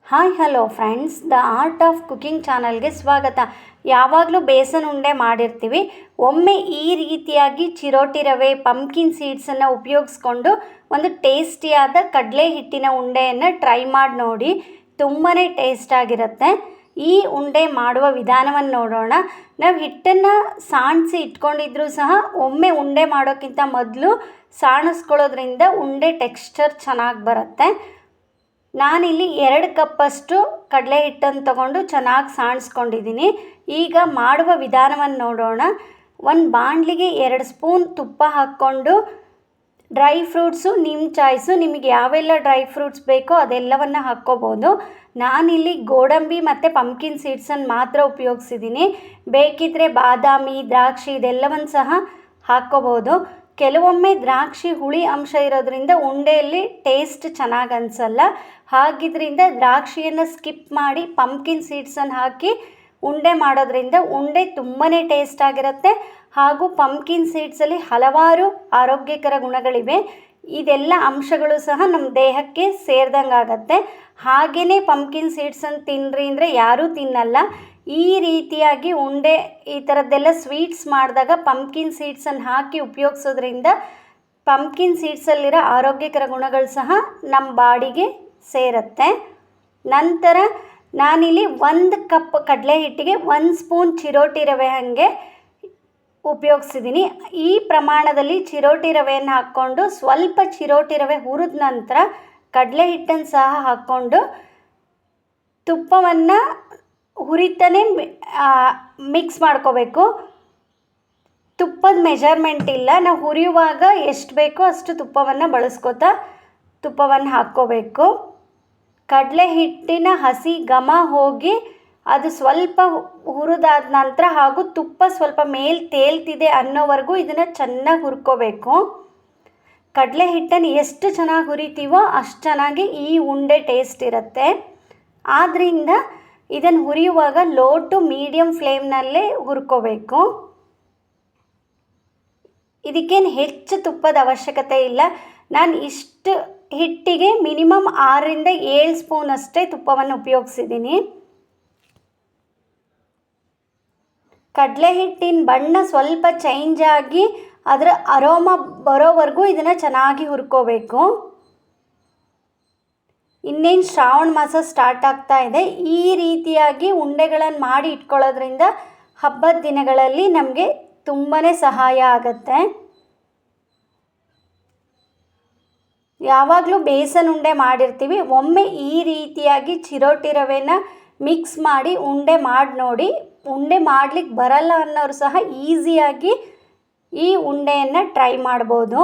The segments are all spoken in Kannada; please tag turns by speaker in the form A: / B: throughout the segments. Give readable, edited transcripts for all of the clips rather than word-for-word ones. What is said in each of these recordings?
A: Hi hello friends, the art of cooking ಚಾನಲ್ಗೆ ಸ್ವಾಗತ. ಯಾವಾಗಲೂ ಬೇಸನ್ ಉಂಡೆ ಮಾಡಿರ್ತೀವಿ. ಒಮ್ಮೆ ಈ ರೀತಿಯಾಗಿ ಚಿರೋಟಿ ರವೆ, ಪಂಪ್ಕಿನ್ ಸೀಡ್ಸನ್ನು ಉಪಯೋಗಿಸ್ಕೊಂಡು ಒಂದು ಟೇಸ್ಟಿಯಾದ ಕಡಲೆ ಹಿಟ್ಟಿನ ಉಂಡೆಯನ್ನು ಟ್ರೈ ಮಾಡಿ ನೋಡಿ. ತುಂಬಾ ಟೇಸ್ಟ್ ಆಗಿರುತ್ತೆ. ಈ ಉಂಡೆ ಮಾಡುವ ವಿಧಾನವನ್ನು ನೋಡೋಣ. ನಾವು ಹಿಟ್ಟನ್ನು ಸಾಣಿಸಿ ಇಟ್ಕೊಂಡಿದ್ರೂ ಸಹ ಒಮ್ಮೆ ಉಂಡೆ ಮಾಡೋಕ್ಕಿಂತ ಮೊದಲು ಸಾಣಿಸ್ಕೊಳ್ಳೋದ್ರಿಂದ ಉಂಡೆ ಟೆಕ್ಸ್ಚರ್ ಚೆನ್ನಾಗಿ ಬರುತ್ತೆ. ನಾನಿಲ್ಲಿ 2 ಕಪ್ಪಷ್ಟು ಕಡಲೆ ಹಿಟ್ಟನ್ನು ತಗೊಂಡು ಚೆನ್ನಾಗಿ ಸಾಣಿಸ್ಕೊಂಡಿದ್ದೀನಿ. ಈಗ ಮಾಡುವ ವಿಧಾನವನ್ನು ನೋಡೋಣ. ಒಂದು ಬಾಣಲಿಗೆ 2 ಸ್ಪೂನ್ ತುಪ್ಪ ಹಾಕ್ಕೊಂಡು ಡ್ರೈ ಫ್ರೂಟ್ಸು ನಿಮ್ಮ ಚಾಯ್ಸು, ನಿಮಗೆ ಯಾವೆಲ್ಲ ಡ್ರೈ ಫ್ರೂಟ್ಸ್ ಬೇಕೋ ಅದೆಲ್ಲವನ್ನು ಹಾಕ್ಕೋಬೋದು. ನಾನಿಲ್ಲಿ ಗೋಡಂಬಿ ಮತ್ತು ಪಂಪ್ಕಿನ್ ಸೀಡ್ಸನ್ನು ಮಾತ್ರ ಉಪಯೋಗಿಸಿದ್ದೀನಿ. ಬೇಕಿದ್ದರೆ ಬಾದಾಮಿ, ದ್ರಾಕ್ಷಿ ಇದೆಲ್ಲವನ್ನು ಸಹ ಹಾಕ್ಕೋಬೋದು. ಕೆಲವೊಮ್ಮೆ ದ್ರಾಕ್ಷಿ ಹುಳಿ ಅಂಶ ಇರೋದ್ರಿಂದ ಉಂಡೆಯಲ್ಲಿ ಟೇಸ್ಟ್ ಚೆನ್ನಾಗಿ ಅನಿಸಲ್ಲ. ಹಾಗಿದ್ರಿಂದ ದ್ರಾಕ್ಷಿಯನ್ನು ಸ್ಕಿಪ್ ಮಾಡಿ ಪಂಪ್ಕಿನ್ ಸೀಡ್ಸನ್ನು ಹಾಕಿ ಉಂಡೆ ಮಾಡೋದ್ರಿಂದ ಉಂಡೆ ತುಂಬಾ ಟೇಸ್ಟ್ ಆಗಿರುತ್ತೆ. ಹಾಗೂ ಪಂಪ್ಕಿನ್ ಸೀಡ್ಸಲ್ಲಿ ಹಲವಾರು ಆರೋಗ್ಯಕರ ಗುಣಗಳಿವೆ. ಇದೆಲ್ಲ ಅಂಶಗಳು ಸಹ ನಮ್ಮ ದೇಹಕ್ಕೆ ಸೇರಿದಂಗೆ ಆಗುತ್ತೆ. ಹಾಗೆಯೇ ಪಂಪ್ಕಿನ್ ಸೀಡ್ಸನ್ನು ತಿನ್ನಿರಿ ಅಂದರೆ ಯಾರೂ ತಿನ್ನಲ್ಲ. ಈ ರೀತಿಯಾಗಿ ಉಂಡೆ ಈ ಥರದ್ದೆಲ್ಲ ಸ್ವೀಟ್ಸ್ ಮಾಡಿದಾಗ ಪಂಪ್ಕಿನ್ ಸೀಡ್ಸನ್ನು ಹಾಕಿ ಉಪಯೋಗಿಸೋದ್ರಿಂದ ಪಂಪ್ಕಿನ್ ಸೀಡ್ಸಲ್ಲಿರೋ ಆರೋಗ್ಯಕರ ಗುಣಗಳು ಸಹ ನಮ್ಮ ಬಾಡಿಗೆ ಸೇರುತ್ತೆ. ನಂತರ ನಾನಿಲ್ಲಿ 1 ಕಪ್ ಕಡಲೆ ಹಿಟ್ಟಿಗೆ 1 ಸ್ಪೂನ್ ಚಿರೋಟಿ ರವೆ ಹಾಗೆ ಉಪಯೋಗಿಸಿದ್ದೀನಿ. ಈ ಪ್ರಮಾಣದಲ್ಲಿ ಚಿರೋಟಿ ರವೆಯನ್ನು ಹಾಕ್ಕೊಂಡು ಸ್ವಲ್ಪ ಚಿರೋಟಿ ರವೆ ಹುರಿದ ನಂತರ ಕಡಲೆ ಹಿಟ್ಟನ್ನು ಸಹ ಹಾಕ್ಕೊಂಡು ತುಪ್ಪವನ್ನು ಹುರಿತಾನೆ ಮಿಕ್ಸ್ ಮಾಡ್ಕೋಬೇಕು. ತುಪ್ಪದ ಮೆಜರ್ಮೆಂಟ್ ಇಲ್ಲ, ನಾವು ಹುರಿಯುವಾಗ ಎಷ್ಟು ಬೇಕೋ ಅಷ್ಟು ತುಪ್ಪವನ್ನು ಬಳಸ್ಕೋತಾ ತುಪ್ಪವನ್ನು ಹಾಕ್ಕೋಬೇಕು. ಕಡಲೆ ಹಿಟ್ಟಿನ ಹಸಿ ಘಮ ಹೋಗಿ ಅದು ಸ್ವಲ್ಪ ಹುರಿದಾದ ನಂತರ ಹಾಗೂ ತುಪ್ಪ ಸ್ವಲ್ಪ ಮೇಲೆ ತೇಲ್ತಿದೆ ಅನ್ನೋವರೆಗೂ ಇದನ್ನು ಚೆನ್ನಾಗಿ ಹುರ್ಕೋಬೇಕು. ಕಡಲೆ ಹಿಟ್ಟನ್ನು ಎಷ್ಟು ಚೆನ್ನಾಗಿ ಹುರಿತೀವೋ ಅಷ್ಟು ಚೆನ್ನಾಗಿ ಈ ಉಂಡೆ ಟೇಸ್ಟ್ ಇರುತ್ತೆ. ಆದ್ದರಿಂದ ಇದನ್ನು ಹುರಿಯುವಾಗ ಲೋ ಟು ಮೀಡಿಯಮ್ ಫ್ಲೇಮ್ನಲ್ಲೇ ಹುರ್ಕೋಬೇಕು. ಇದಕ್ಕೇನು ಹೆಚ್ಚು ತುಪ್ಪದ ಅವಶ್ಯಕತೆ ಇಲ್ಲ. ನಾನು ಇಷ್ಟು ಹಿಟ್ಟಿಗೆ ಮಿನಿಮಮ್ 6 ರಿಂದ 7 ಸ್ಪೂನ್ ಅಷ್ಟೇ ತುಪ್ಪವನ್ನು ಉಪಯೋಗಿಸಿದ್ದೀನಿ. ಕಡಲೆ ಹಿಟ್ಟಿನ ಬಣ್ಣ ಸ್ವಲ್ಪ ಚೇಂಜ್ ಆಗಿ ಅದರ ಅರೋಮ ಬರೋವರೆಗೂ ಇದನ್ನು ಚೆನ್ನಾಗಿ ಹುರ್ಕೋಬೇಕು. ಇನ್ನೇನು ಶ್ರಾವಣ ಮಾಸ ಸ್ಟಾರ್ಟ್ ಆಗ್ತಾ ಇದೆ. ಈ ರೀತಿಯಾಗಿ ಉಂಡೆಗಳನ್ನು ಮಾಡಿ ಇಟ್ಕೊಳ್ಳೋದ್ರಿಂದ ಹಬ್ಬದ ದಿನಗಳಲ್ಲಿ ನಮಗೆ ತುಂಬಾ ಸಹಾಯ ಆಗುತ್ತೆ. ಯಾವಾಗಲೂ ಬೇಸನ್ ಉಂಡೆ ಮಾಡಿರ್ತೀವಿ. ಒಮ್ಮೆ ಈ ರೀತಿಯಾಗಿ ಚಿರೋಟಿ ರವೆನ ಮಿಕ್ಸ್ ಮಾಡಿ ಉಂಡೆ ಮಾಡಿ ನೋಡಿ. ಉಂಡೆ ಮಾಡಲಿಕ್ಕೆ ಬರಲ್ಲ ಅನ್ನೋರು ಸಹ ಈಸಿಯಾಗಿ ಈ ಉಂಡೆಯನ್ನು ಟ್ರೈ ಮಾಡ್ಬೋದು.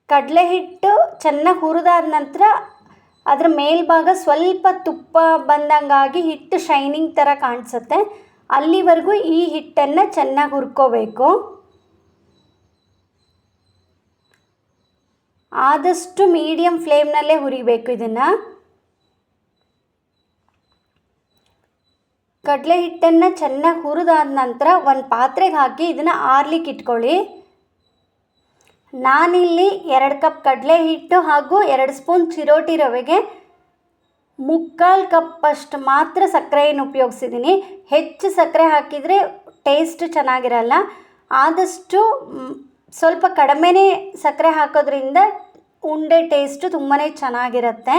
A: ಕಡಲೆ ಹಿಟ್ಟು ಚೆನ್ನಾಗಿ ಹುರಿದಾದ ನಂತರ ಅದರ ಮೇಲ್ಭಾಗ ಸ್ವಲ್ಪ ತುಪ್ಪ ಬಂದಂಗಾಗಿ ಹಿಟ್ಟು ಶೈನಿಂಗ್ ಥರ ಕಾಣಿಸುತ್ತೆ. ಅಲ್ಲಿವರೆಗೂ ಈ ಹಿಟ್ಟನ್ನು ಚೆನ್ನಾಗಿ ಹುರ್ಕೋಬೇಕು. ಆದಷ್ಟು ಮೀಡಿಯಮ್ ಫ್ಲೇಮ್ನಲ್ಲೇ ಹುರಿಬೇಕು. ಇದನ್ನು ಕಡಲೆ ಹಿಟ್ಟನ್ನು ಚೆನ್ನಾಗಿ ಹುರಿದಾದ ನಂತರ ಒಂದು ಪಾತ್ರೆಗೆ ಹಾಕಿ ಇದನ್ನು ಆರ್ಲಿಕ್ಕೆ ಇಟ್ಕೊಳ್ಳಿ. ನಾನಿಲ್ಲಿ 2 ಕಪ್ ಕಡಲೆ ಹಿಟ್ಟು ಹಾಗೂ 2 ಸ್ಪೂನ್ ಚಿರೋಟಿ ರವೆಗೆ 3/4 ಕಪ್ಪಷ್ಟು ಮಾತ್ರ ಸಕ್ಕರೆಯನ್ನು ಉಪಯೋಗಿಸಿದ್ದೀನಿ. ಹೆಚ್ಚು ಸಕ್ಕರೆ ಹಾಕಿದರೆ ಟೇಸ್ಟ್ ಚೆನ್ನಾಗಿರಲ್ಲ. ಆದಷ್ಟು ಸ್ವಲ್ಪ ಕಡಿಮೆನೇ ಸಕ್ಕರೆ ಹಾಕೋದ್ರಿಂದ ಉಂಡೆ ಟೇಸ್ಟು ತುಂಬಾ ಚೆನ್ನಾಗಿರುತ್ತೆ.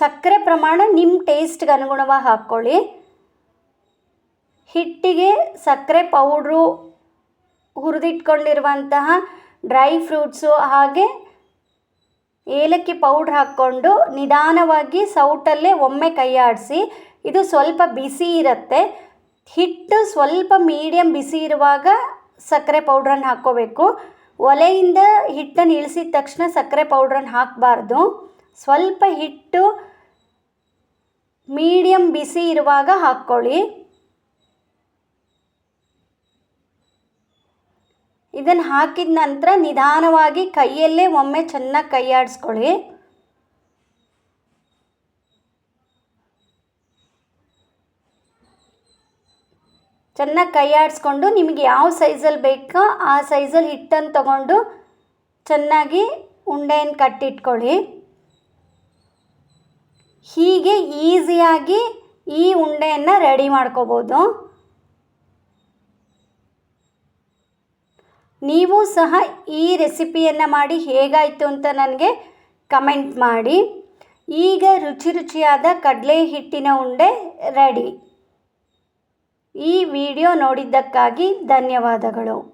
A: ಸಕ್ಕರೆ ಪ್ರಮಾಣ ನಿಮ್ಮ ಟೇಸ್ಟ್ಗೆ ಅನುಗುಣವಾಗಿ ಹಾಕ್ಕೊಳ್ಳಿ. ಹಿಟ್ಟಿಗೆ ಸಕ್ಕರೆ ಪೌಡ್ರು, ಹುರಿದಿಟ್ಕೊಂಡಿರುವಂತಹ ಡ್ರೈ ಫ್ರೂಟ್ಸು ಹಾಗೆ ಏಲಕ್ಕಿ ಪೌಡ್ರ್ ಹಾಕ್ಕೊಂಡು ನಿಧಾನವಾಗಿ ಸೌಟಲ್ಲೇ ಒಮ್ಮೆ ಕೈ ಆಡಿಸಿ. ಇದು ಸ್ವಲ್ಪ ಬಿಸಿ ಇರುತ್ತೆ. ಹಿಟ್ಟು ಸ್ವಲ್ಪ ಮೀಡಿಯಮ್ ಬಿಸಿ ಇರುವಾಗ ಸಕ್ಕರೆ ಪೌಡ್ರನ್ನು ಹಾಕ್ಕೋಬೇಕು. ಒಲೆಯಿಂದ ಹಿಟ್ಟನ್ನು ಇಳಿಸಿದ ತಕ್ಷಣ ಸಕ್ಕರೆ ಪೌಡ್ರನ್ನು ಹಾಕಬಾರ್ದು. ಸ್ವಲ್ಪ ಹಿಟ್ಟು ಮೀಡಿಯಮ್ ಬಿಸಿ ಇರುವಾಗ ಹಾಕ್ಕೊಳ್ಳಿ. ಇದನ್ನು ಹಾಕಿದ ನಂತರ ನಿಧಾನವಾಗಿ ಕೈಯಲ್ಲೇ ಒಮ್ಮೆ ಚೆನ್ನಾಗಿ ಕೈ ಆಡಿಸ್ಕೊಳ್ಳಿ. ಚೆನ್ನಾಗಿ ಕೈ ಆಡಿಸ್ಕೊಂಡು ನಿಮಗೆ ಯಾವ ಸೈಜಲ್ಲಿ ಬೇಕೋ ಆ ಸೈಜಲ್ಲಿ ಹಿಟ್ಟನ್ನು ತಗೊಂಡು ಚೆನ್ನಾಗಿ ಉಂಡೆಯನ್ನು ಕಟ್ಟಿಟ್ಕೊಳ್ಳಿ. ಹೀಗೆ ಈಸಿಯಾಗಿ ಈ ಉಂಡೆಯನ್ನು ರೆಡಿ ಮಾಡ್ಕೋಬೋದು. ನೀವು ಸಹ ಈ ರೆಸಿಪಿಯನ್ನು ಮಾಡಿ ಹೇಗಾಯಿತು ಅಂತ ನನಗೆ ಕಮೆಂಟ್ ಮಾಡಿ. ಈಗ ರುಚಿಯಾದ ಕಡಲೆ ಹಿಟ್ಟಿನ ಉಂಡೆ ರೆಡಿ. ಈ ವಿಡಿಯೋ ನೋಡಿದ್ದಕ್ಕಾಗಿ ಧನ್ಯವಾದಗಳು.